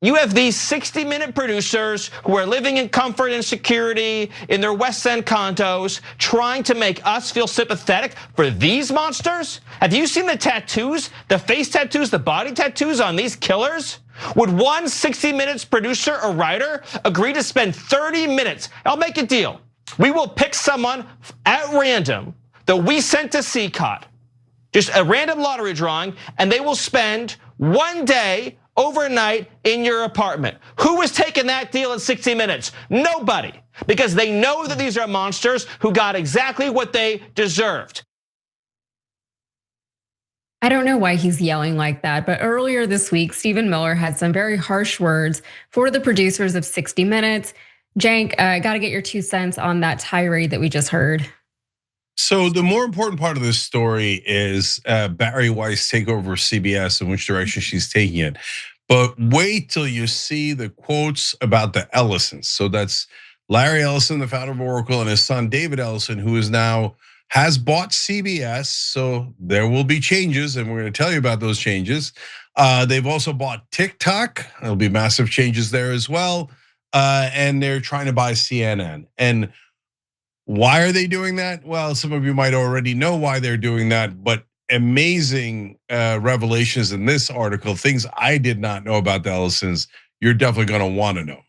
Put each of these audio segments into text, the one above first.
You have these 60-minute producers who are living in comfort and security in their West End condos, trying to make us feel sympathetic for these monsters? Have you seen the tattoos, the face tattoos, the body tattoos on these killers? Would one 60 Minutes producer or writer agree to spend 30 minutes? I'll make a deal. We will pick someone at random that we sent to CCOT, just a random lottery drawing, and they will spend one day overnight in your apartment. Who was taking that deal at 60 Minutes? Nobody, because they know that these are monsters who got exactly what they deserved. I don't know why he's yelling like that, but earlier this week, Stephen Miller had some very harsh words for the producers of 60 Minutes. Cenk, I gotta get your 2 cents on that tirade that we just heard. So the more important part of this story is Barry Weiss takeover of CBS and which direction she's taking it. But wait till you see the quotes about the Ellisons. So that's Larry Ellison, the founder of Oracle, and his son David Ellison, who is now has bought CBS. So there will be changes, and we're going to tell you about those changes. They've also bought TikTok. There'll be massive changes there as well. And they're trying to buy CNN. And why are they doing that? Well, some of you might already know why they're doing that, but amazing revelations in this article, things I did not know about the Ellisons, you're definitely gonna wanna know.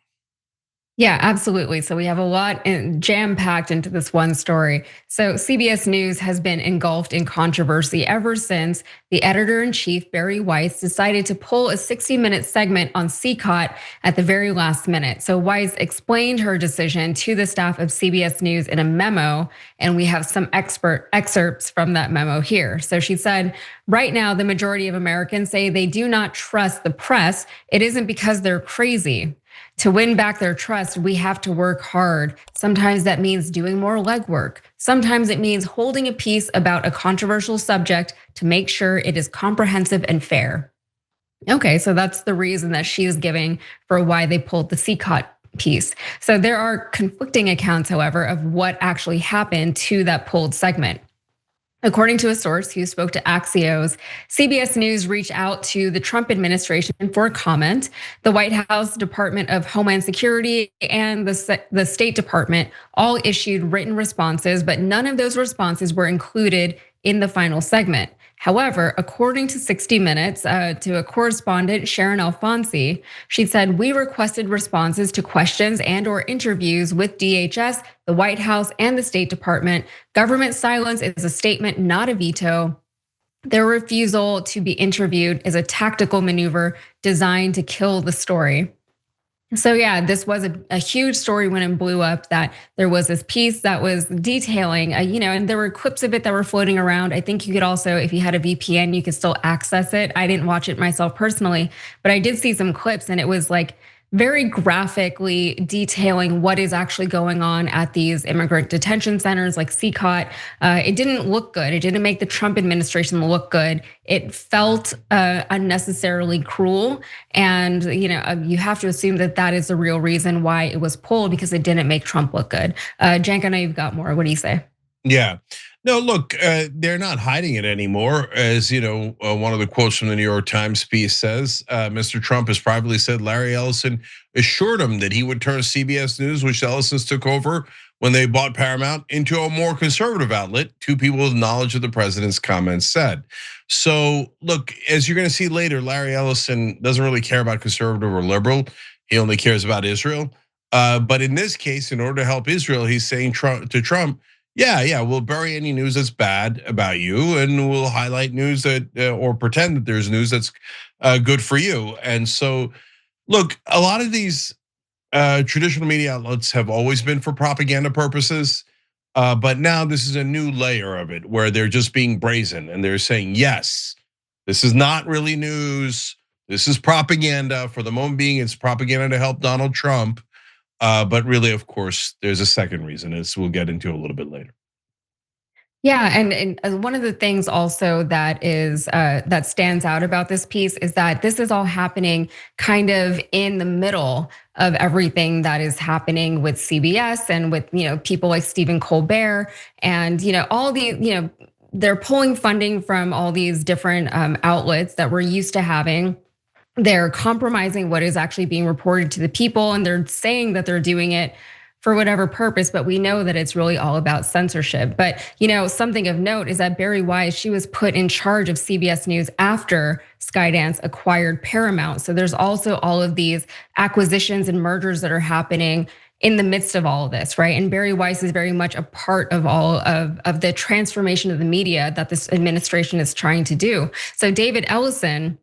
Yeah, absolutely. So we have a lot jam-packed into this one story. So CBS News has been engulfed in controversy ever since the editor-in-chief, Barry Weiss, decided to pull a 60-minute segment on CCOT at the very last minute. So Weiss explained her decision to the staff of CBS News in a memo, and we have some expert excerpts from that memo here. So she said, right now, the majority of Americans say they do not trust the press. It isn't because they're crazy. To win back their trust, we have to work hard. Sometimes that means doing more legwork. Sometimes it means holding a piece about a controversial subject to make sure it is comprehensive and fair. Okay, so that's the reason that she is giving for why they pulled the CCOT piece. So there are conflicting accounts, however, of what actually happened to that pulled segment. According to a source who spoke to Axios, CBS News reached out to the Trump administration for comment. The White House Department of Homeland Security and the State Department all issued written responses, but none of those responses were included in the final segment. However, according to 60 Minutes, to a correspondent, Sharon Alfonsi, she said, we requested responses to questions and or interviews with DHS, the White House, and the State Department. Government silence is a statement, not a veto. Their refusal to be interviewed is a tactical maneuver designed to kill the story. So yeah, this was a huge story when it blew up, that there was this piece that was detailing, and there were clips of it that were floating around. I think you could also, if you had a VPN, you could still access it. I didn't watch it myself personally, but I did see some clips, and it was like very graphically detailing what is actually going on at these immigrant detention centers like CCOT. It didn't look good. It didn't make the Trump administration look good. It felt unnecessarily cruel. And you have to assume that that is the real reason why it was pulled, because it didn't make Trump look good. Cenk, I know you've got more. What do you say? Yeah. No, look, they're not hiding it anymore. As one of the quotes from the New York Times piece says, Mr. Trump has privately said Larry Ellison assured him that he would turn CBS News, which Ellison's took over when they bought Paramount, into a more conservative outlet. Two people with knowledge of the president's comments said. So look, as you're gonna see later, Larry Ellison doesn't really care about conservative or liberal. He only cares about Israel. But in this case, in order to help Israel, he's saying to Trump, yeah, we'll bury any news that's bad about you, and we'll highlight news that, or pretend that there's news that's good for you. And so, look, a lot of these traditional media outlets have always been for propaganda purposes, but now this is a new layer of it, where they're just being brazen and they're saying, yes, this is not really news. This is propaganda. For the moment being, it's propaganda to help Donald Trump. But really, of course, there's a second reason, as we'll get into a little bit later. Yeah, and one of the things also that is that stands out about this piece is that this is all happening kind of in the middle of everything that is happening with CBS and with people like Stephen Colbert and all the they're pulling funding from all these different outlets that we're used to having. they're compromising what is actually being reported to the people, and they're saying that they're doing it for whatever purpose, but we know that it's really all about censorship. But something of note is that Bari Weiss, she was put in charge of CBS News after Skydance acquired Paramount. So there's also all of these acquisitions and mergers that are happening in the midst of all of this, right? And Bari Weiss is very much a part of all of the transformation of the media that this administration is trying to do. So David Ellison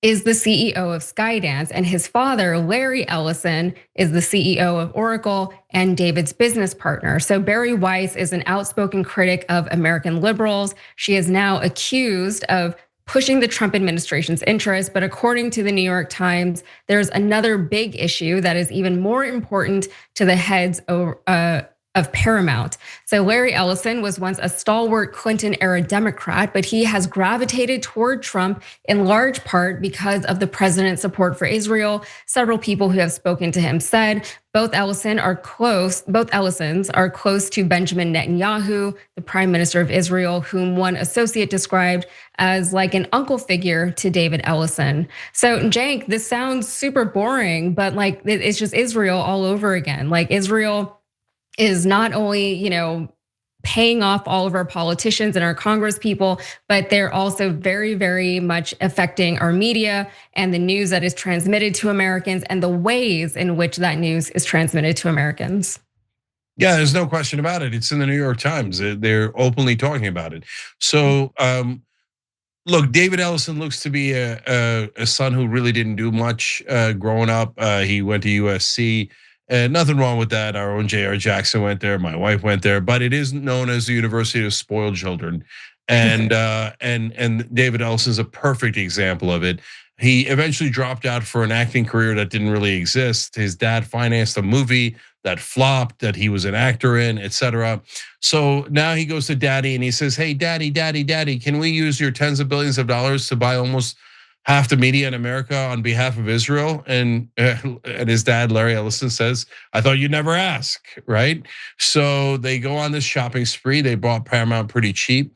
is the CEO of Skydance, and his father, Larry Ellison, is the CEO of Oracle and David's business partner. So Bari Weiss is an outspoken critic of American liberals. She is now accused of pushing the Trump administration's interests, but according to the New York Times, there's another big issue that is even more important to the heads of Paramount. So Larry Ellison was once a stalwart Clinton-era Democrat, but he has gravitated toward Trump in large part because of the president's support for Israel. Several people who have spoken to him said both Ellisons are close to Benjamin Netanyahu, the prime minister of Israel, whom one associate described as like an uncle figure to David Ellison. So Cenk, this sounds super boring, but like it's just Israel all over again. Like Israel is not only, paying off all of our politicians and our Congress people, but they're also very, very much affecting our media and the news that is transmitted to Americans and the ways in which that news is transmitted to Americans. Yeah, there's no question about it. It's in the New York Times. They're openly talking about it. So, look, David Ellison looks to be a son who really didn't do much growing up. He went to USC. Nothing wrong with that. Our own J.R. Jackson went there. My wife went there, but it is known as the University of Spoiled Children, and David Ellison is a perfect example of it. He eventually dropped out for an acting career that didn't really exist. His dad financed a movie that flopped, that he was an actor in, etc. So now he goes to daddy and he says, "Hey, daddy, can we use your tens of billions of dollars to buy almost half the media in America on behalf of Israel?" And his dad, Larry Ellison, says, "I thought you'd never ask," right? So they go on this shopping spree. They bought Paramount pretty cheap.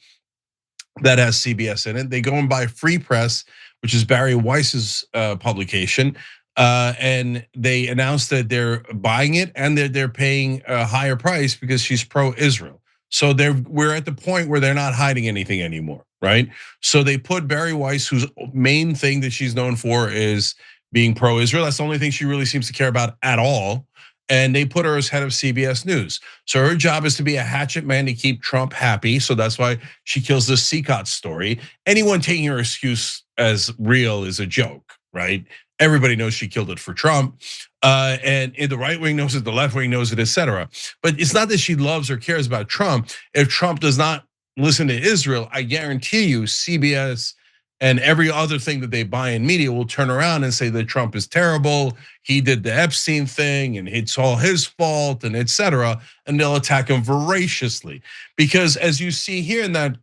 That has CBS in it. They go and buy Free Press, which is Bari Weiss's publication. And they announced that they're buying it and they're paying a higher price because she's pro-Israel. So we're at the point where they're not hiding anything anymore, right? So they put Bari Weiss, whose main thing that she's known for is being pro-Israel. That's the only thing she really seems to care about at all. And they put her as head of CBS News. So her job is to be a hatchet man to keep Trump happy. So that's why she kills the Seacott story. Anyone taking her excuse as real is a joke, right? Everybody knows she killed it for Trump. And the right wing knows it, the left wing knows it, etc. But it's not that she loves or cares about Trump. If Trump does not listen to Israel, I guarantee you CBS and every other thing that they buy in media will turn around and say that Trump is terrible. He did the Epstein thing and it's all his fault and etc. And they'll attack him voraciously. Because as you see here in that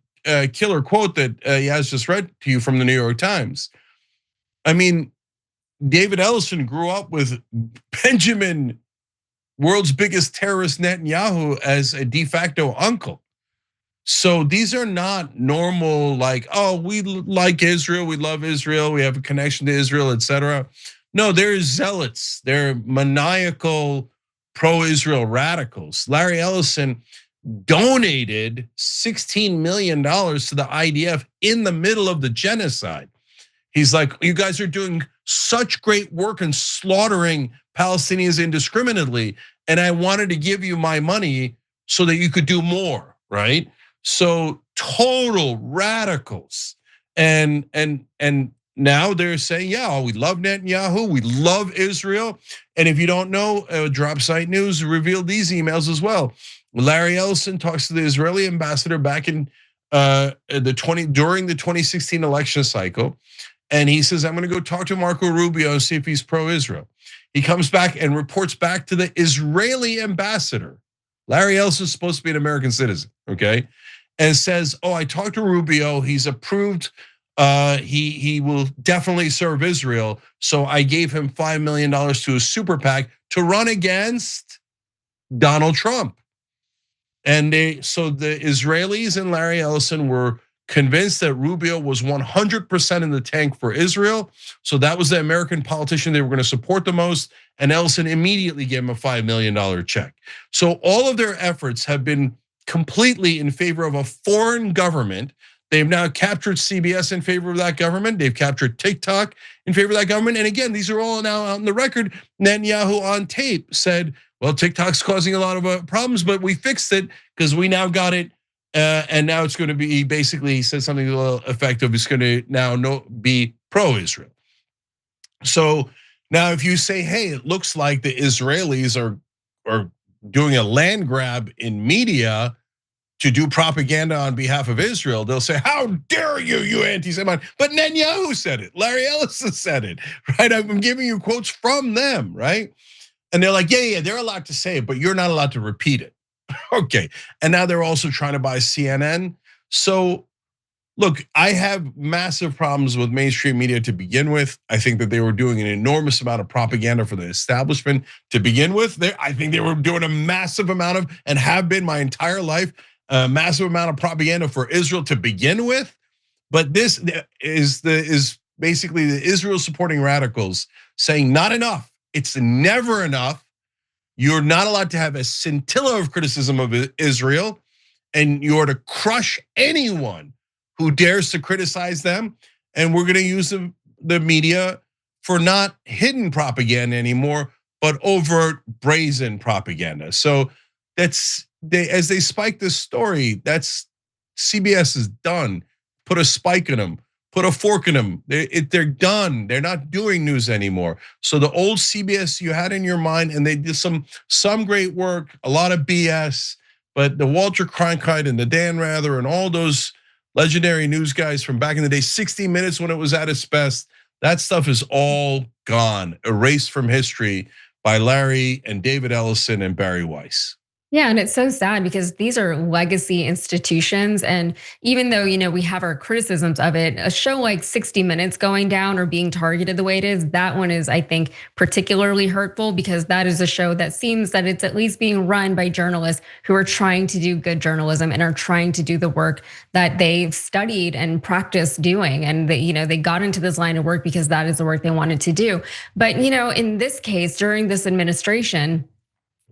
killer quote that Yaz just read to you from the New York Times, I mean, David Ellison grew up with Benjamin, world's biggest terrorist Netanyahu, as a de facto uncle. So these are not normal, like, oh, we like Israel, we love Israel, we have a connection to Israel, etc. No, they're zealots, they're maniacal pro-Israel radicals. Larry Ellison donated $16 million to the IDF in the middle of the genocide. He's like, you guys are doing such great work and slaughtering Palestinians indiscriminately, and I wanted to give you my money so that you could do more, right? So total radicals, and now they're saying, yeah, we love Netanyahu, we love Israel, and if you don't know, Drop Site News revealed these emails as well. Larry Ellison talks to the Israeli ambassador back in during the 2016 election cycle. And he says, I'm gonna go talk to Marco Rubio and see if he's pro-Israel. He comes back and reports back to the Israeli ambassador. Larry Ellison is supposed to be an American citizen, okay? And says, oh, I talked to Rubio, he's approved, he will definitely serve Israel. So I gave him $5 million to a super PAC to run against Donald Trump. And so the Israelis and Larry Ellison were convinced that Rubio was 100% in the tank for Israel. So that was the American politician they were going to support the most. And Ellison immediately gave him a $5 million check. So all of their efforts have been completely in favor of a foreign government. They've now captured CBS in favor of that government. They've captured TikTok in favor of that government. And again, these are all now out on the record. Netanyahu on tape said, well, TikTok's causing a lot of problems, but we fixed it because we now got it. And now it's going to be, basically, he said something a little effective. It's going to now be pro-Israel. So now if you say, hey, it looks like the Israelis are doing a land grab in media to do propaganda on behalf of Israel, they'll say, how dare you, you anti-Semite? But Netanyahu said it, Larry Ellison said it, right? I'm giving you quotes from them, right? And they're like, yeah, they're allowed to say it, but you're not allowed to repeat it. Okay, and now they're also trying to buy CNN. So look, I have massive problems with mainstream media to begin with. I think that they were doing an enormous amount of propaganda for the establishment to begin with. I think they were doing a massive amount of, and have been my entire life, a massive amount of propaganda for Israel to begin with. But this is basically the Israel supporting radicals saying not enough. It's never enough. You're not allowed to have a scintilla of criticism of Israel, and you are to crush anyone who dares to criticize them. And we're going to use the media for not hidden propaganda anymore, but overt brazen propaganda. So as they spike this story, that's CBS is done. Put a spike in them. Put a fork in them. They're done. They're not doing news anymore. So the old CBS you had in your mind, and they did some great work, a lot of BS, but the Walter Cronkite and the Dan Rather and all those legendary news guys from back in the day, 60 Minutes when it was at its best, that stuff is all gone, erased from history by Larry and David Ellison and Barry Weiss. Yeah, and it's so sad because these are legacy institutions. And even though, we have our criticisms of it, a show like 60 Minutes going down or being targeted the way it is, that one is, I think, particularly hurtful because that is a show that seems that it's at least being run by journalists who are trying to do good journalism and are trying to do the work that they've studied and practiced doing. And they got into this line of work because that is the work they wanted to do. But, in this case, during this administration,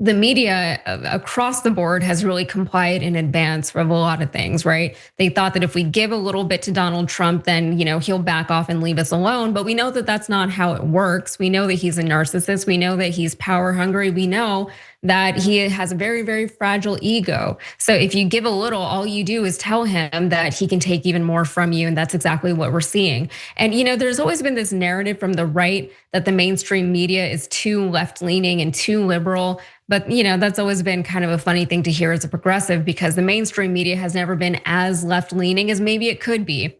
the media across the board has really complied in advance of a lot of things, right? They thought that if we give a little bit to Donald Trump, then he'll back off and leave us alone. But we know that that's not how it works. We know that he's a narcissist. We know that he's power hungry. We know that he has a very, very fragile ego. So if you give a little, all you do is tell him that he can take even more from you. And that's exactly what we're seeing. And there's always been this narrative from the right that the mainstream media is too left-leaning and too liberal. But that's always been kind of a funny thing to hear as a progressive because the mainstream media has never been as left-leaning as maybe it could be.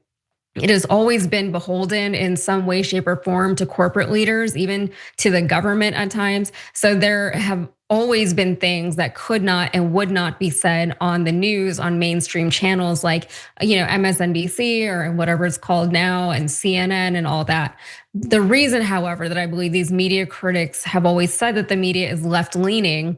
It has always been beholden in some way, shape, or form to corporate leaders, even to the government at times. So there have always been things that could not and would not be said on the news on mainstream channels like MSNBC or whatever it's called now and CNN and all that. The reason, however, that I believe these media critics have always said that the media is left-leaning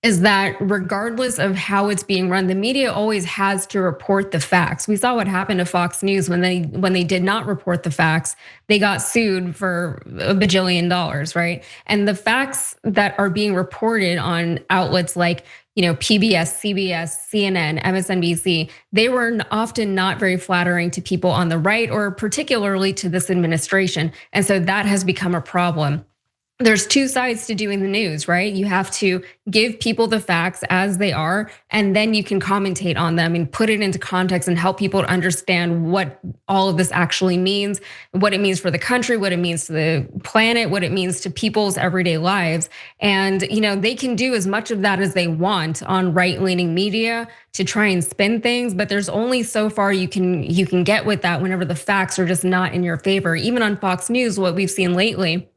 is that regardless of how it's being run, the media always has to report the facts. We saw what happened to Fox News when they did not report the facts. They got sued for $1 bajillion, right? And the facts that are being reported on outlets like PBS, CBS, CNN, MSNBC, they were often not very flattering to people on the right or particularly to this administration. And so that has become a problem. There's two sides to doing the news, right? You have to give people the facts as they are, and then you can commentate on them and put it into context and help people to understand what all of this actually means, what it means for the country, what it means to the planet, what it means to people's everyday lives. And they can do as much of that as they want on right-leaning media to try and spin things, but there's only so far you can get with that whenever the facts are just not in your favor. Even on Fox News, what we've seen lately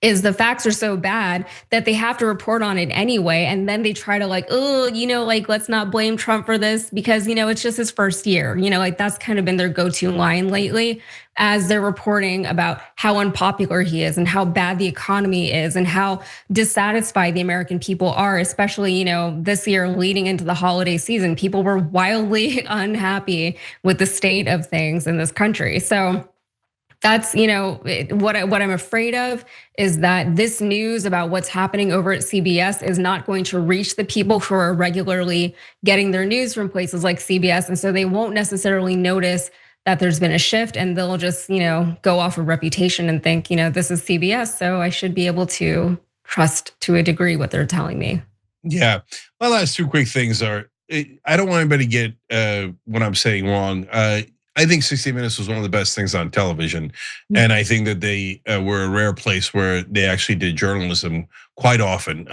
is the facts are so bad that they have to report on it anyway. And then they try to like, oh, like let's not blame Trump for this because, it's just his first year. Like that's kind of been their go-to line lately as they're reporting about how unpopular he is and how bad the economy is and how dissatisfied the American people are, especially, this year leading into the holiday season. People were wildly unhappy with the state of things in this country. So that's what I'm afraid of is that this news about what's happening over at CBS is not going to reach the people who are regularly getting their news from places like CBS, and so they won't necessarily notice that there's been a shift, and they'll just go off of reputation and think this is CBS, so I should be able to trust to a degree what they're telling me. Yeah, my last two quick things are I don't want anybody to get what I'm saying wrong. I think 60 Minutes was one of the best things on television. And I think that they were a rare place where they actually did journalism quite often.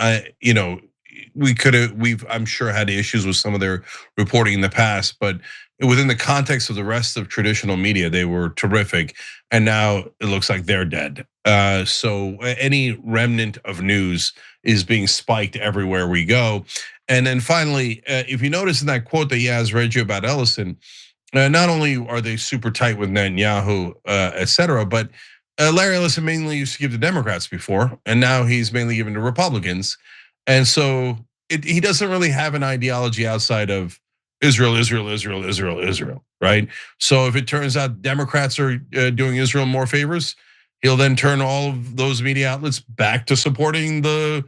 We've I'm sure had issues with some of their reporting in the past, but within the context of the rest of traditional media, they were terrific. And now it looks like they're dead. So any remnant of news is being spiked everywhere we go. And then finally, if you notice in that quote that Yaz read you about Ellison, not only are they super tight with Netanyahu, et cetera, but Larry Ellison mainly used to give to Democrats before, and now he's mainly given to Republicans. And so he doesn't really have an ideology outside of Israel, Israel, Israel, Israel, Israel, right? So if it turns out Democrats are doing Israel more favors, he'll then turn all of those media outlets back to supporting the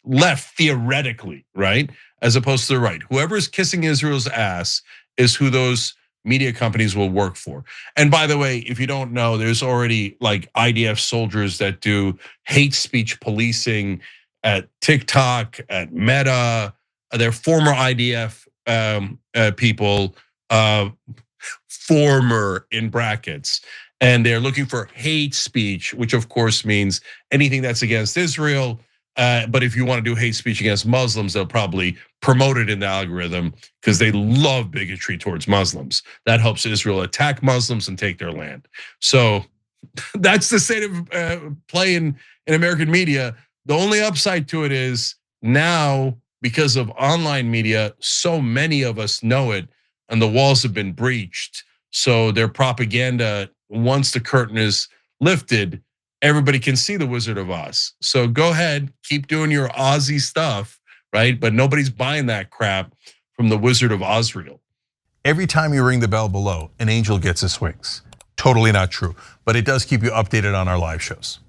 left theoretically, right? As opposed to the right. Whoever is kissing Israel's ass is who those media companies will work for. And by the way, if you don't know, there's already like IDF soldiers that do hate speech policing at TikTok, at Meta. They're former IDF people, former in brackets, and they're looking for hate speech, which of course means anything that's against Israel. But if you want to do hate speech against Muslims, they'll probably promote it in the algorithm because they love bigotry towards Muslims. That helps Israel attack Muslims and take their land. So that's the state of play in American media. The only upside to it is now, because of online media, so many of us know it and the walls have been breached. So their propaganda, once the curtain is lifted, everybody can see the Wizard of Oz. So go ahead, keep doing your Ozzy stuff, right? But nobody's buying that crap from the Wizard of Ozreal. Every time you ring the bell below, an angel gets his wings. Totally not true, but it does keep you updated on our live shows.